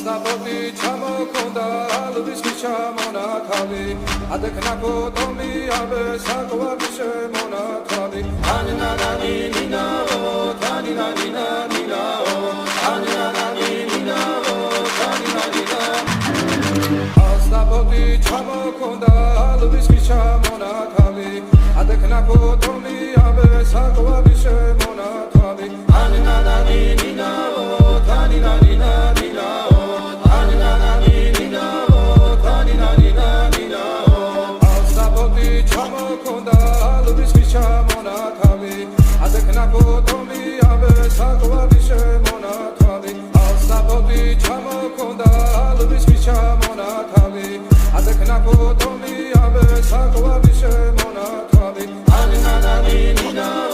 ასნაფოთი ჩამოქონდა ალვის ჩამონათალი ადექნაკო ტომი აბე საკვარი შემონათალი ანანანი ნინაო თანინანინა ნინაო ანანანი ნინაო თანინანინა ასნაფოთი ჩამოქონდა ალვის ჩამონათალი ადექნაკო ტომი აბე საკვარი შემონათალი ანანანი ნინაო თანინანინა ნინაო ანანანი ნინაო თანინანინა ნინაო ასნაფოთი ჩამოქონდა ალვის ჩამონათალი ადექნაკო ტომი აბე საკვარი შემონათალი ასნაფოთი ჩამოქონდა ალვის ჩამონათალი ადექნაკო ტომი აბე საკვარი შემონათალი ანანანი ნინაო